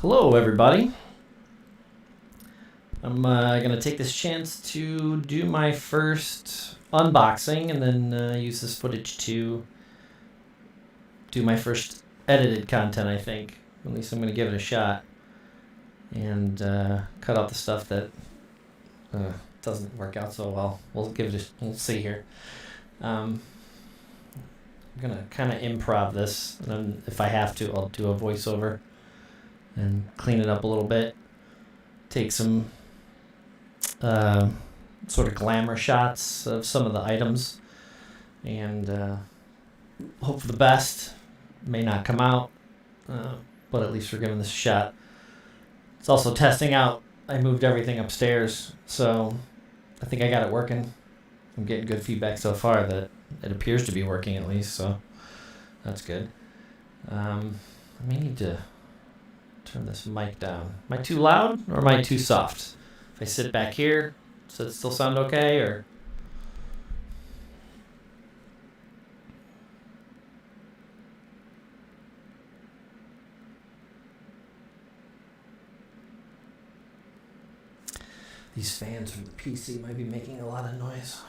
Hello, everybody. I'm going to take this chance to do my first unboxing and then use this footage to do my first edited content, I think. At least I'm going to give it a shot and cut out the stuff that doesn't work out so well. We'll see here. I'm going to kind of improv this, and then if I have to, I'll do a voiceover and clean it up a little bit. Take some sort of glamour shots of some of the items and hope for the best. May not come out, but at least we're giving this a shot. It's also testing out. I moved everything upstairs, so I think I got it working. I'm getting good feedback so far that it appears to be working at least, so that's good. I may need to turn this mic down. Am I too loud or am I too soft? If I sit back here, does it still sound okay, or? These fans from the PC might be making a lot of noise.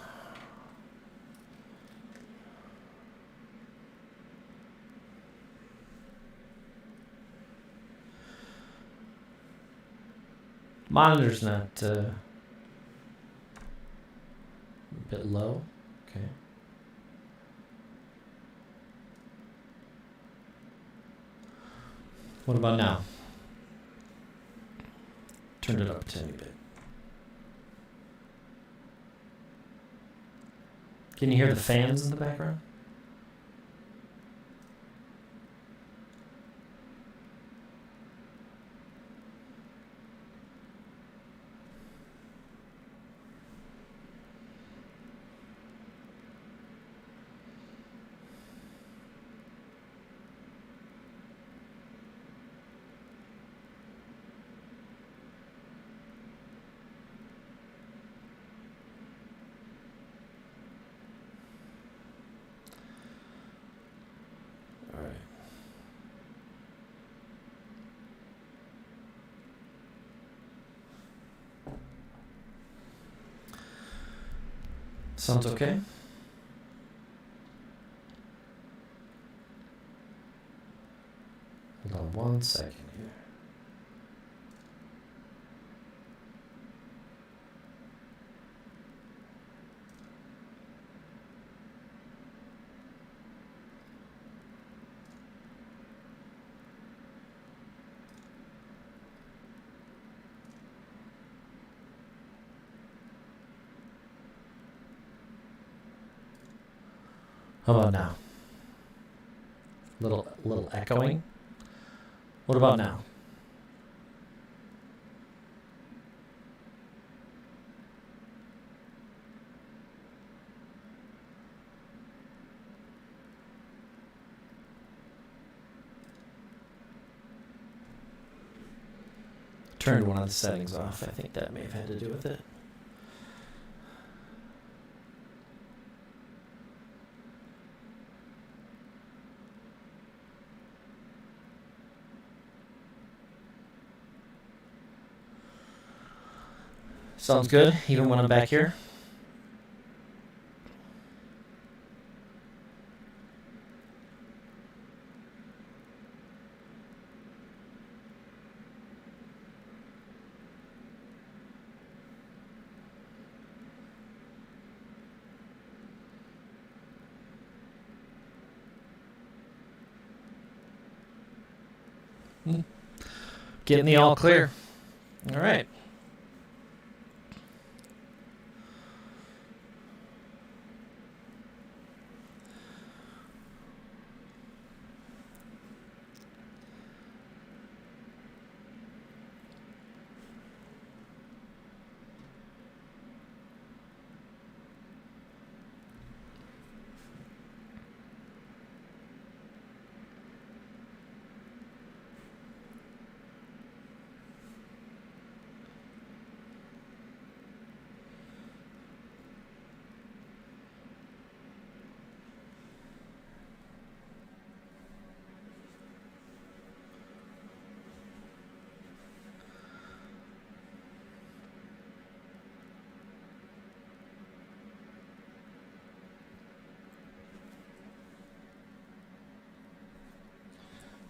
Monitor's not a bit low. Okay. What about now? Turned it up a tiny bit. Can you hear the fans in the background? Sounds okay? Hold on 1 second here. How about now? Little echoing. What about now? Turned one of the settings off. I think that may have had to do with it. Sounds good, even when I'm back here. Getting the all clear. All right.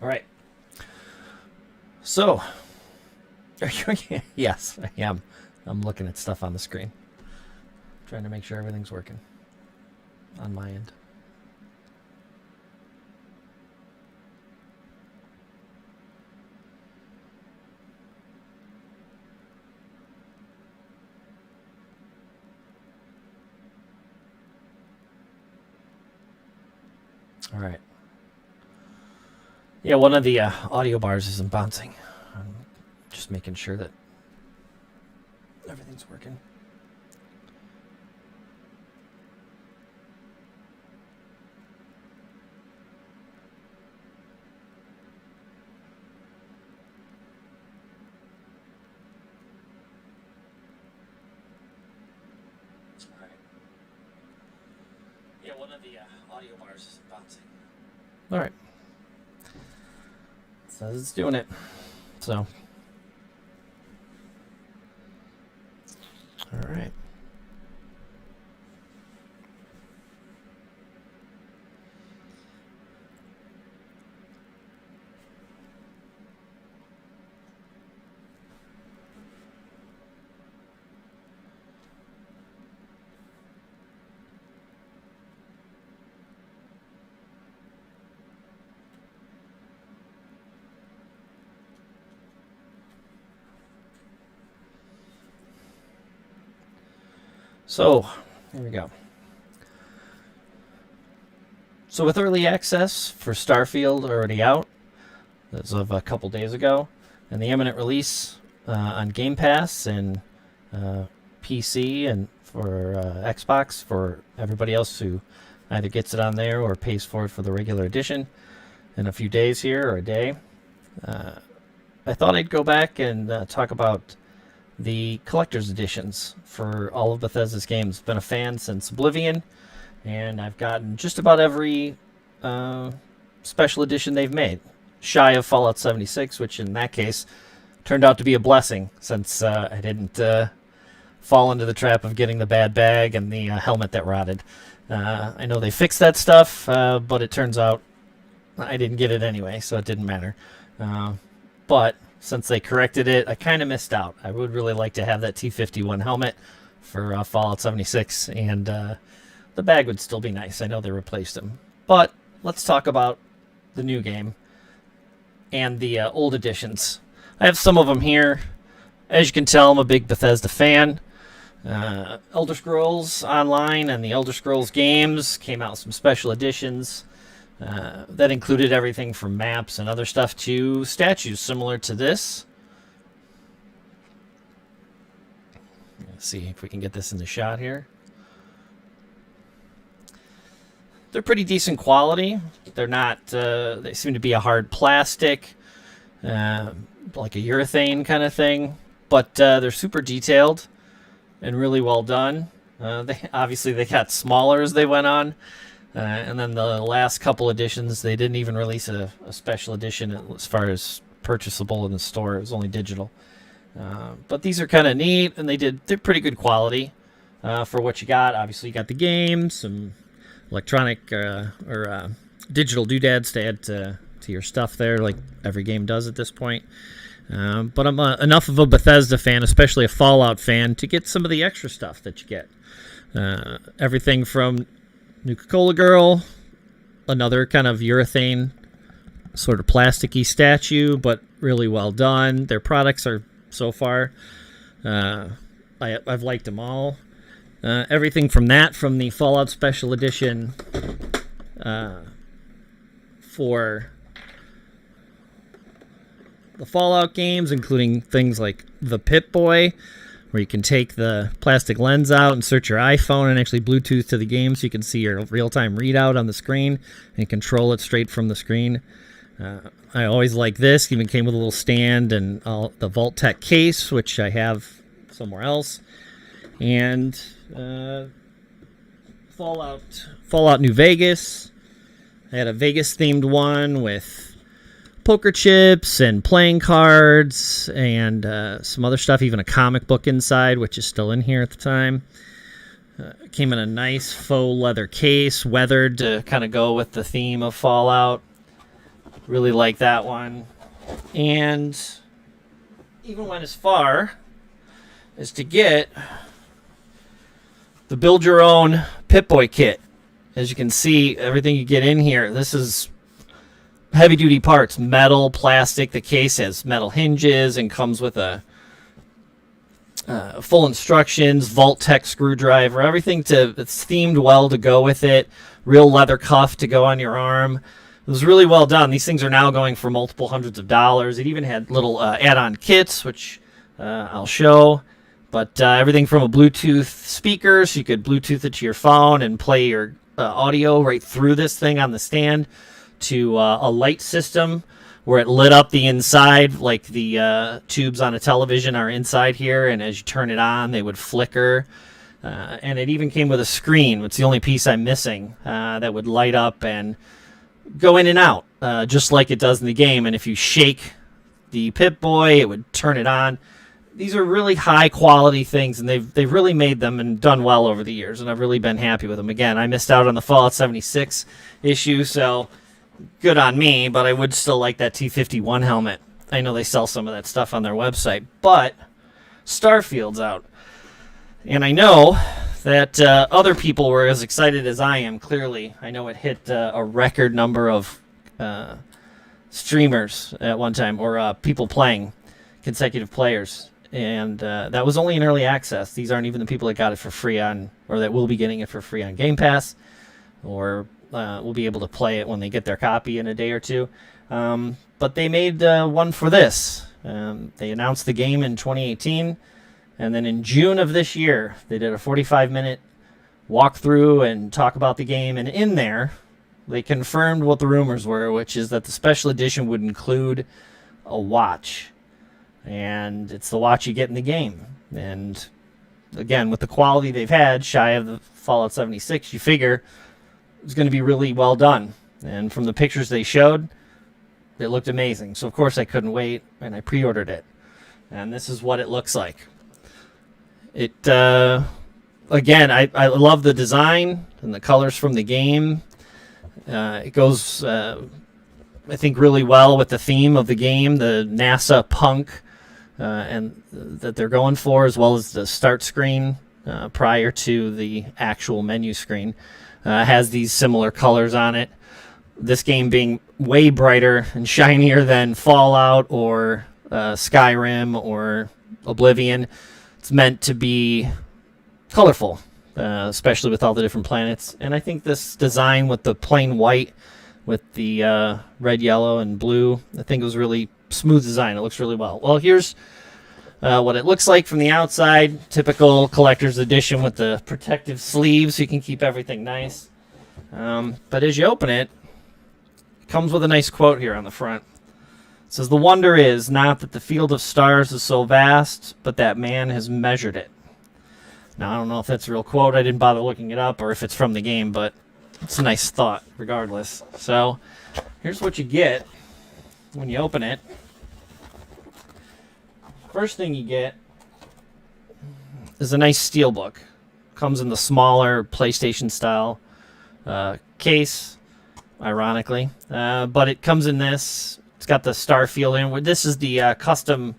All right. So, yes, I am. I'm looking at stuff on the screen. Trying to make sure everything's working on my end. All right. Yeah, one of the audio bars isn't bouncing. I'm just making sure that everything's working. All right. Yeah, one of the audio bars isn't bouncing. All right. Says it's doing it. So. All right. So, here we go. So with early access for Starfield already out, as of a couple days ago, and the imminent release on Game Pass and PC and for Xbox for everybody else who either gets it on there or pays for it for the regular edition in a few days here or a day, I thought I'd go back and talk about the collector's editions for all of Bethesda's games. Been a fan since Oblivion, and I've gotten just about every special edition they've made, shy of Fallout 76, which in that case turned out to be a blessing since I didn't fall into the trap of getting the bad bag and the helmet that rotted. I know they fixed that stuff, but it turns out I didn't get it anyway, so it didn't matter. But since they corrected it, I kind of missed out. I would really like to have that T-51 helmet for Fallout 76, and the bag would still be nice. I know they replaced them. But let's talk about the new game and the old editions. I have some of them here. As you can tell, I'm a big Bethesda fan. Elder Scrolls Online and the Elder Scrolls games came out with some special editions. That included everything from maps and other stuff to statues similar to this. Let's see if we can get this in the shot here. They're pretty decent quality. They're not, they seem to be a hard plastic, like a urethane kind of thing, but they're super detailed and really well done. They got smaller as they went on. And then the last couple editions, they didn't even release a special edition as far as purchasable in the store. It was only digital. But these are kind of neat, and they're pretty good quality for what you got. Obviously, you got the game, some electronic or digital doodads to add to your stuff there, like every game does at this point. But I'm enough of a Bethesda fan, especially a Fallout fan, to get some of the extra stuff that you get. Everything from Nuka-Cola Girl, another kind of urethane, sort of plasticky statue, but really well done. Their products are, so far, I've liked them all. Everything from the Fallout Special Edition for the Fallout games, including things like the Pip-Boy, where you can take the plastic lens out, insert your iPhone, and actually Bluetooth to the game so you can see your real-time readout on the screen and control it straight from the screen. I always like this. Even came with a little stand and the Vault Tech case, which I have somewhere else. And Fallout New Vegas. I had a Vegas-themed one with poker chips and playing cards and some other stuff, even a comic book inside, which is still in here at the time. Came in a nice faux leather case, weathered to kind of go with the theme of Fallout. Really like that one. And even went as far as to get the build your own Pip-Boy kit. As you can see, everything you get in here, this is heavy duty parts, metal, plastic. The case has metal hinges and comes with a full instructions, Vault-Tec screwdriver, everything it's themed well to go with it. Real leather cuff to go on your arm. It was really well done. These things are now going for multiple hundreds of dollars. It even had little add-on kits, which I'll show. But everything from a Bluetooth speaker, so you could Bluetooth it to your phone and play your audio right through this thing on the stand, to a light system where it lit up the inside, like the tubes on a television are inside here, and as you turn it on, they would flicker. And it even came with a screen. It's the only piece I'm missing that would light up and go in and out, just like it does in the game. And if you shake the Pip-Boy, it would turn it on. These are really high quality things, and they've really made them and done well over the years, and I've really been happy with them. Again, I missed out on the Fallout 76 issue, so good on me, but I would still like that T-51 helmet. I know they sell some of that stuff on their website, but Starfield's out. And I know that other people were as excited as I am, clearly. I know it hit a record number of streamers at one time, or people playing, consecutive players. And that was only in early access. These aren't even the people that got it for free on, or that will be getting it for free on Game Pass, or will be able to play it when they get their copy in a day or two. But they made one for this. They announced the game in 2018, and then in June of this year, they did a 45-minute walkthrough and talk about the game. And in there, they confirmed what the rumors were, which is that the special edition would include a watch. And it's the watch you get in the game. And again, with the quality they've had, shy of the Fallout 76, you figure it's going to be really well done. And from the pictures they showed, it looked amazing. So of course I couldn't wait, and I pre-ordered it. And this is what it looks like. It again, I love the design and the colors from the game. It goes, I think, really well with the theme of the game, the NASA punk, and that they're going for, as well as the start screen prior to the actual menu screen. Has these similar colors on it. This game being way brighter and shinier than Fallout or Skyrim or Oblivion. It's meant to be colorful, especially with all the different planets. And I think this design with the plain white with the red, yellow, and blue, I think it was really smooth design. It looks really well. Well, here's what it looks like from the outside. Typical collector's edition with the protective sleeves so you can keep everything nice. But as you open it, it comes with a nice quote here on the front. It says, "The wonder is not that the field of stars is so vast, but that man has measured it." Now, I don't know if that's a real quote. I didn't bother looking it up, or if it's from the game, but it's a nice thought regardless. So here's what you get when you open it. First thing you get is a nice steelbook. Comes in the smaller PlayStation style case, ironically, but it comes in this. It's got the Starfield in. This is the custom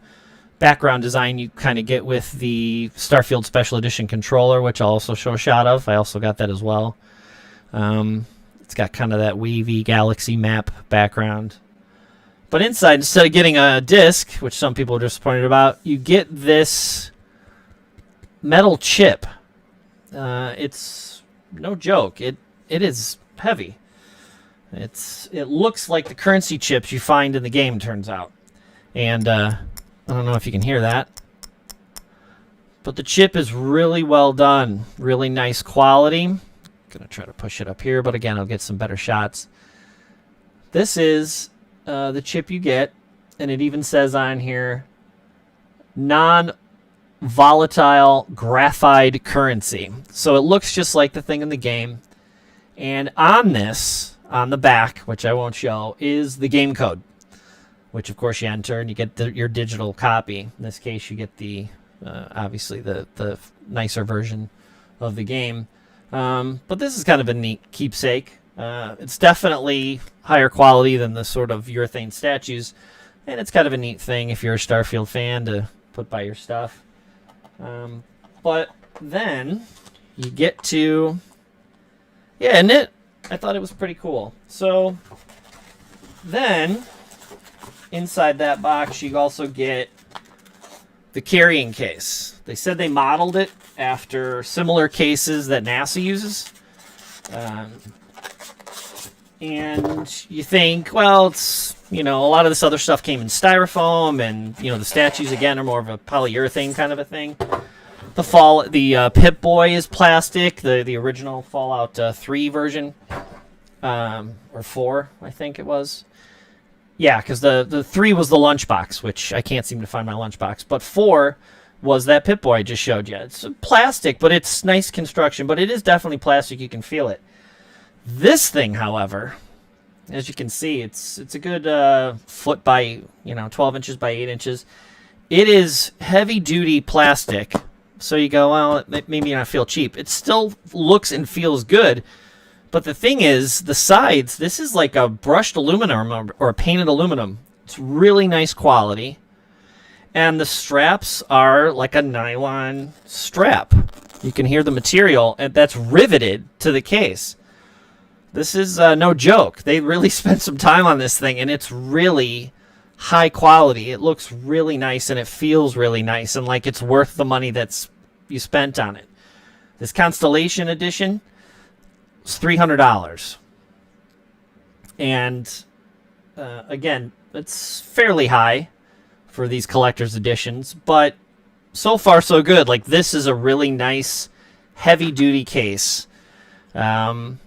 background design you kind of get with the Starfield Special Edition controller, which I'll also show a shot of. I also got that as well. It's got kind of that wavy galaxy map background. But inside, instead of getting a disc, which some people are disappointed about, you get this metal chip. It's no joke. It is heavy. It looks like the currency chips you find in the game, turns out. And I don't know if you can hear that, but the chip is really well done. Really nice quality. Gonna try to push it up here, but again, I'll get some better shots. This is the chip you get, and it even says on here, non-volatile graphite currency. So it looks just like the thing in the game. And on this, on the back, which I won't show, is the game code, which of course you enter and you get your digital copy. In this case, you get the obviously the nicer version of the game. But this is kind of a neat keepsake. It's definitely higher quality than the sort of urethane statues, and it's kind of a neat thing if you're a Starfield fan to put by your stuff. But then you get to, yeah, isn't it? I thought it was pretty cool. So then inside that box you also get the carrying case. They said they modeled it after similar cases that NASA uses. And you think, well, it's, a lot of this other stuff came in styrofoam, and, the statues, again, are more of a polyurethane kind of a thing. The Pip-Boy is plastic, the original Fallout 3 version, or 4, I think it was. Yeah, because the 3 was the lunchbox, which I can't seem to find my lunchbox, but 4 was that Pip-Boy I just showed you. It's plastic, but it's nice construction, but it is definitely plastic. You can feel it. This thing, however, as you can see, it's a good foot by 12 inches by 8 inches. It is heavy-duty plastic, so you go, well, maybe not feel cheap. It still looks and feels good, but the thing is, the sides, this is like a brushed aluminum or a painted aluminum. It's really nice quality. And the straps are like a nylon strap. You can hear the material, and that's riveted to the case. This is no joke. They really spent some time on this thing, and it's really high quality. It looks really nice, and it feels really nice, and like it's worth the money that's you spent on it. This Constellation Edition is $300. And again, it's fairly high for these collector's editions, but so far so good. Like, this is a really nice heavy-duty case that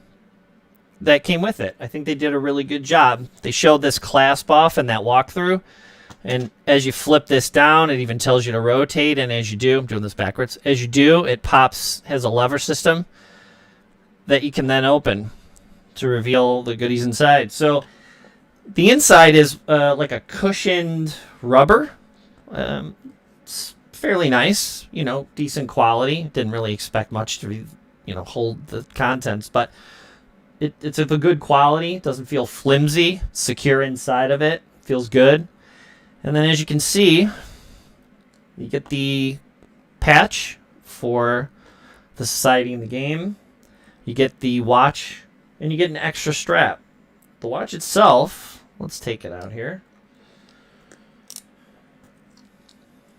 came with it. I think they did a really good job. They showed this clasp off in that walkthrough, and as you flip this down, it even tells you to rotate, and as you do, I'm doing this backwards, as you do, it pops, has a lever system that you can then open to reveal the goodies inside. So the inside is like a cushioned rubber. It's fairly nice, decent quality. Didn't really expect much to, hold the contents, but it's of a good quality. Doesn't feel flimsy. Secure inside of it. Feels good. And then as you can see, you get the patch for the society in the game. You get the watch, and you get an extra strap. The watch itself, let's take it out here.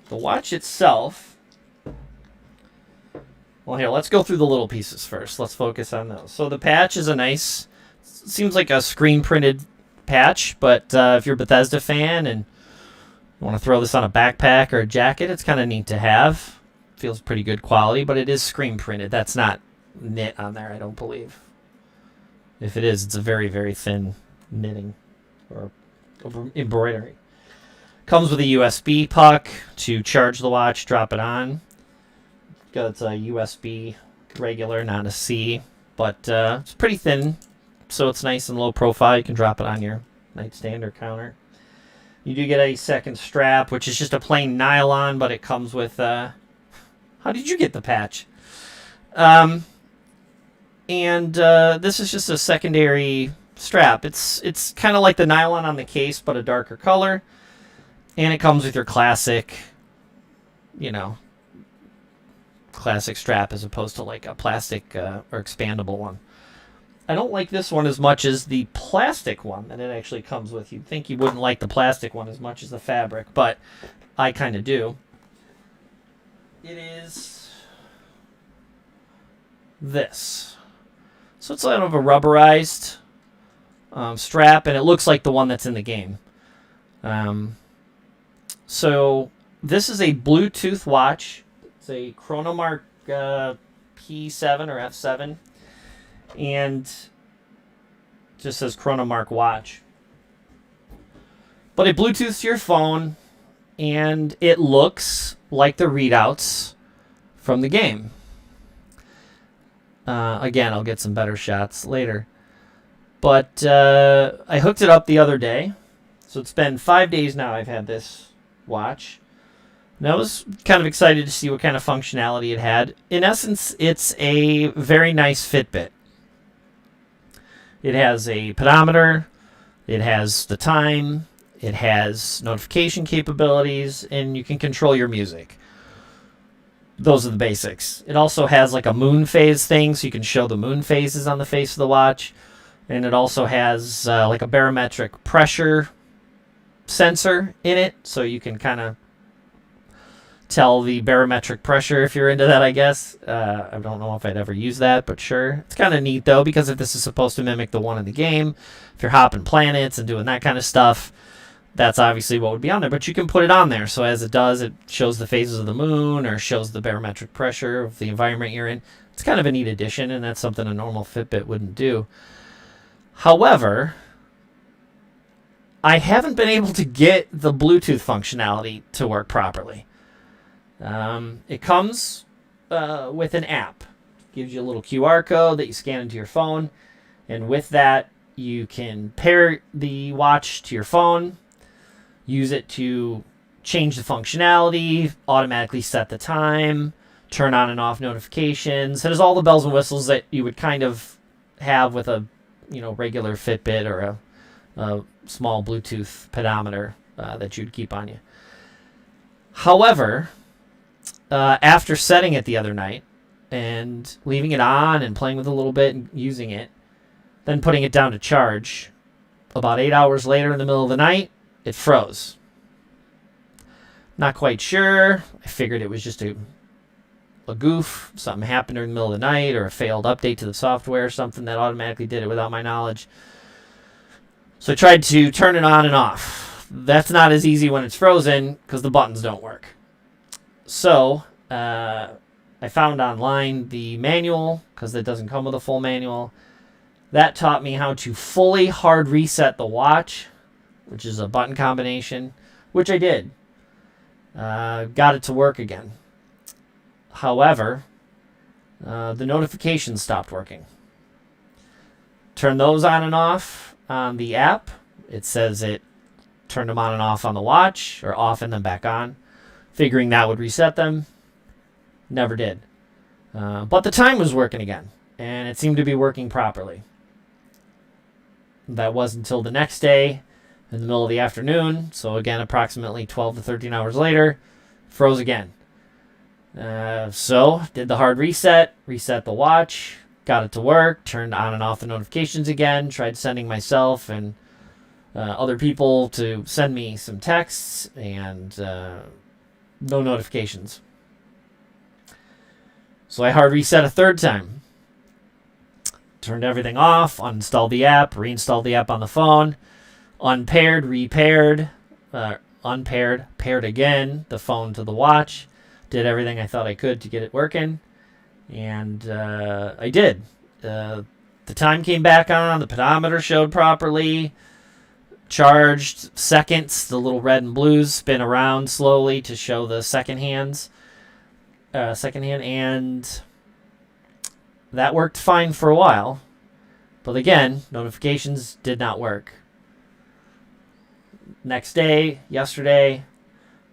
The watch itself, well, here, let's go through the little pieces first. Let's focus on those. So the patch is a nice, seems like a screen printed patch, but if you're a Bethesda fan and you want to throw this on a backpack or a jacket, it's kind of neat to have. Feels pretty good quality, but it is screen printed. That's not knit on there, I don't believe. If it is, it's a very, very thin knitting or embroidery. Comes with a USB puck to charge the watch, drop it on. It's a USB regular, not a C, but it's pretty thin, so it's nice and low profile. You can drop it on your nightstand or counter. You do get a second strap, which is just a plain nylon, but it comes with... how did you get the patch? And this is just a secondary strap. It's kind of like the nylon on the case, but a darker color. And it comes with your classic, classic strap as opposed to like a plastic or expandable one. I don't like this one as much as the plastic one that it actually comes with. You'd think you wouldn't like the plastic one as much as the fabric, but I kind of do. It is this. So it's kind of a rubberized strap, and it looks like the one that's in the game. So this is a Bluetooth watch. It's a Chronomark P7 or F7, and it just says Chronomark watch. But it Bluetooths to your phone, and it looks like the readouts from the game. Again, I'll get some better shots later. But I hooked it up the other day. So it's been 5 days now I've had this watch. And I was kind of excited to see what kind of functionality it had. In essence, it's a very nice Fitbit. It has a pedometer, it has the time, it has notification capabilities, and you can control your music. Those are the basics. It also has like a moon phase thing, so you can show the moon phases on the face of the watch. And it also has like a barometric pressure sensor in it, so you can kind of tell the barometric pressure if you're into that, I guess. I don't know if I'd ever use that, but sure. It's kind of neat, though, because if this is supposed to mimic the one in the game, if you're hopping planets and doing that kind of stuff, that's obviously what would be on there. But you can put it on there, so as it does, it shows the phases of the moon or shows the barometric pressure of the environment you're in. It's kind of a neat addition, and that's something a normal Fitbit wouldn't do. However, I haven't been able to get the Bluetooth functionality to work properly. It comes with an app. It gives you a little QR code that you scan into your phone, and with that, you can pair the watch to your phone, use it to change the functionality, automatically set the time, turn on and off notifications. It has all the bells and whistles that you would kind of have with a regular Fitbit or a small Bluetooth pedometer that you'd keep on you. However, after setting it the other night and leaving it on and playing with it a little bit and using it, then putting it down to charge, about 8 hours later in the middle of the night, it froze. Not quite sure. I figured it was just a goof. Something happened during the middle of the night, or a failed update to the software or something that automatically did it without my knowledge. So I tried to turn it on and off. That's not as easy when it's frozen because the buttons don't work. So I found online the manual, because it doesn't come with a full manual. That taught me how to fully hard reset the watch, which is a button combination, which I did. Got it to work again. However, the notifications stopped working. Turn those on and off on the app. It says it turned them on and off on the watch, or off and then back on, figuring that would reset them. Never did. But the time was working again, and it seemed to be working properly. That was until the next day in the middle of the afternoon. So again, approximately 12 to 13 hours later, froze again. So did the hard reset the watch, got it to work, turned on and off the notifications again, tried sending myself and other people to send me some texts, and no notifications. So I hard reset a third time. Turned everything off, uninstalled the app, reinstalled the app on the phone, unpaired, repaired, unpaired, paired again, the phone to the watch, did everything I thought I could to get it working, and I did. The time came back on, the pedometer showed properly, charged seconds, the little red and blues spin around slowly to show the second hand, and that worked fine for a while, but again, notifications did not work. Next day, yesterday,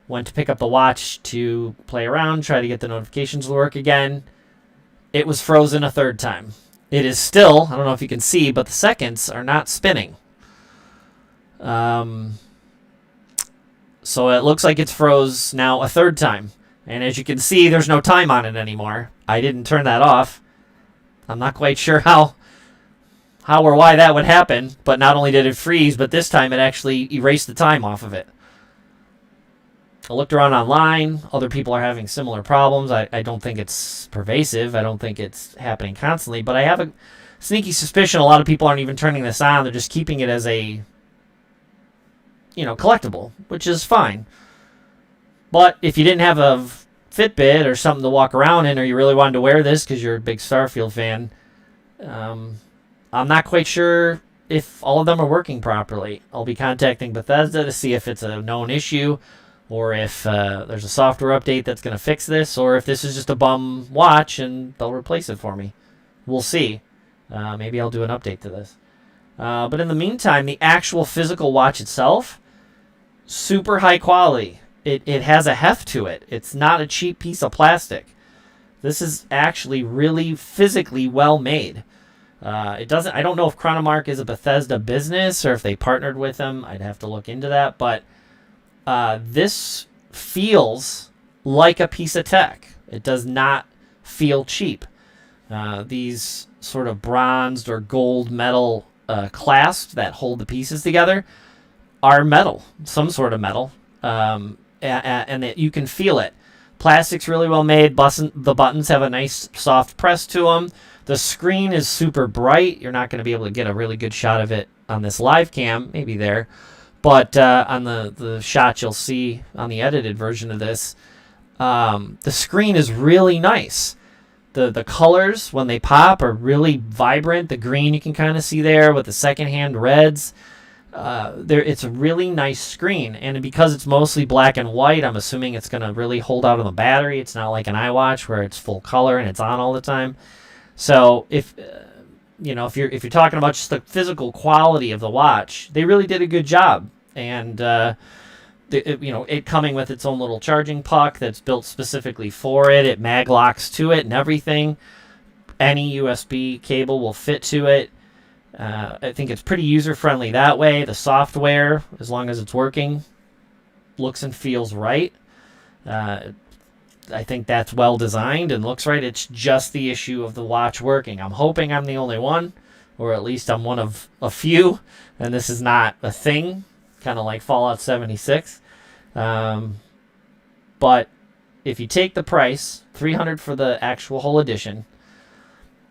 went to pick up the watch to play around, try to get the notifications to work again. It was frozen a third time. It is still, I don't know if you can see, but the seconds are not spinning. So it looks like it's froze now a third time. And as you can see, there's no time on it anymore. I didn't turn that off. I'm not quite sure how or why that would happen, but not only did it freeze, but this time it actually erased the time off of it. I looked around online. Other people are having similar problems. I don't think it's pervasive. I don't think it's happening constantly, but I have a sneaky suspicion a lot of people aren't even turning this on. They're just keeping it as a, collectible, which is fine. But if you didn't have a Fitbit or something to walk around in, or you really wanted to wear this because you're a big Starfield fan, I'm not quite sure if all of them are working properly. I'll be contacting Bethesda to see if it's a known issue, or if there's a software update that's going to fix this, or if this is just a bum watch and they'll replace it for me. We'll see. Maybe I'll do an update to this. But in the meantime, the actual physical watch itself, super high quality. It has a heft to it. It's not a cheap piece of plastic. This is actually really physically well made. It doesn't. I don't know if Chronomark is a Bethesda business or if they partnered with them. I'd have to look into that. But this feels like a piece of tech. It does not feel cheap. These sort of bronzed or gold metal clasps that hold the pieces together are metal, some sort of metal, and you can feel it. Plastic's really well made. The buttons have a nice soft press to them. The screen is super bright. You're not going to be able to get a really good shot of it on this live cam, maybe there. But on the shot you'll see on the edited version of this, the screen is really nice. The colors, when they pop, are really vibrant. The green you can kind of see there with the secondhand reds. It's a really nice screen. And because it's mostly black and white, I'm assuming it's going to really hold out on the battery. It's not like an iWatch where it's full color and it's on all the time. So if you're talking about just the physical quality of the watch, they really did a good job. And it coming with its own little charging puck that's built specifically for it. It mag locks to it and everything. Any USB cable will fit to it. I think it's pretty user friendly that way. The software, as long as it's working, looks and feels right. I think that's well designed and looks right. It's just the issue of the watch working. I'm hoping I'm the only one, or at least I'm one of a few, and this is not a thing, kind of like Fallout 76. But if you take the price, $300 for the actual whole edition,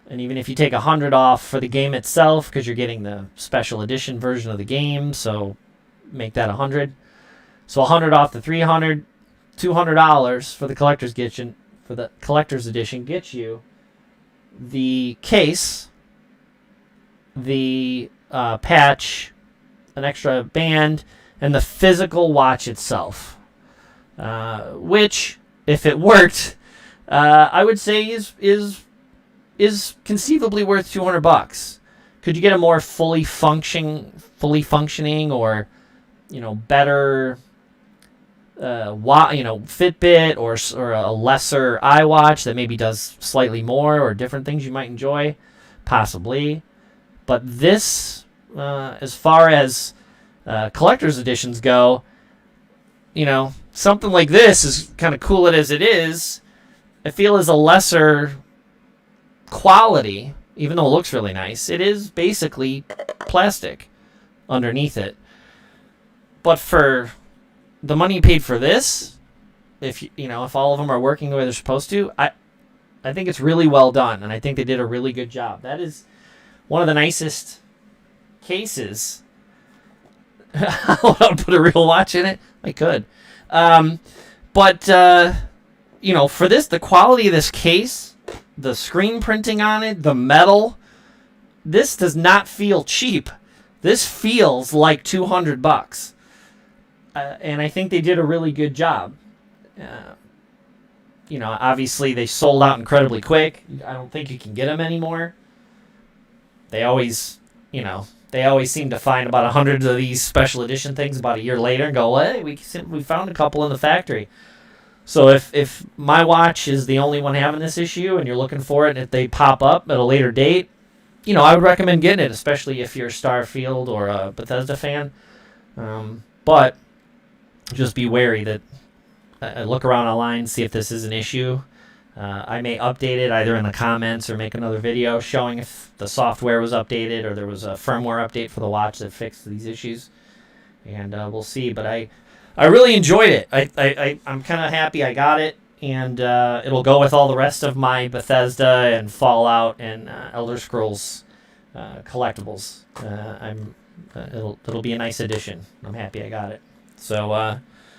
and even if you take $100 off for the game itself, because you're getting the special edition version of the game, so make that $100. So $100 off the $300. $200 for the collector's edition gets you the case, the patch, an extra band, and the physical watch itself, which, if it worked, I would say is conceivably worth $200. Could you get a more fully functioning or better Fitbit or a lesser iWatch that maybe does slightly more or different things you might enjoy? Possibly. But this, as far as collector's editions go, something like this, is kind of cool as it is, I feel is a lesser quality, even though it looks really nice. It is basically plastic underneath it. But for the money you paid for this, if all of them are working the way they're supposed to, I think it's really well done, and I think they did a really good job. That is one of the nicest cases. I would put a real watch in it. I could, but for this, the quality of this case, the screen printing on it, the metal, this does not feel cheap. This feels like $200. And I think they did a really good job. Obviously they sold out incredibly quick. I don't think you can get them anymore. They always seem to find about 100 of these special edition things about a year later and go, hey, we found a couple in the factory. So if my watch is the only one having this issue and you're looking for it and if they pop up at a later date, I would recommend getting it, especially if you're a Starfield or a Bethesda fan. But just be wary that look around online, see if this is an issue. I may update it either in the comments or make another video showing if the software was updated or there was a firmware update for the watch that fixed these issues. And we'll see. But I really enjoyed it. I'm kind of happy I got it. And it'll go with all the rest of my Bethesda and Fallout and Elder Scrolls collectibles. It'll be a nice addition. I'm happy I got it. So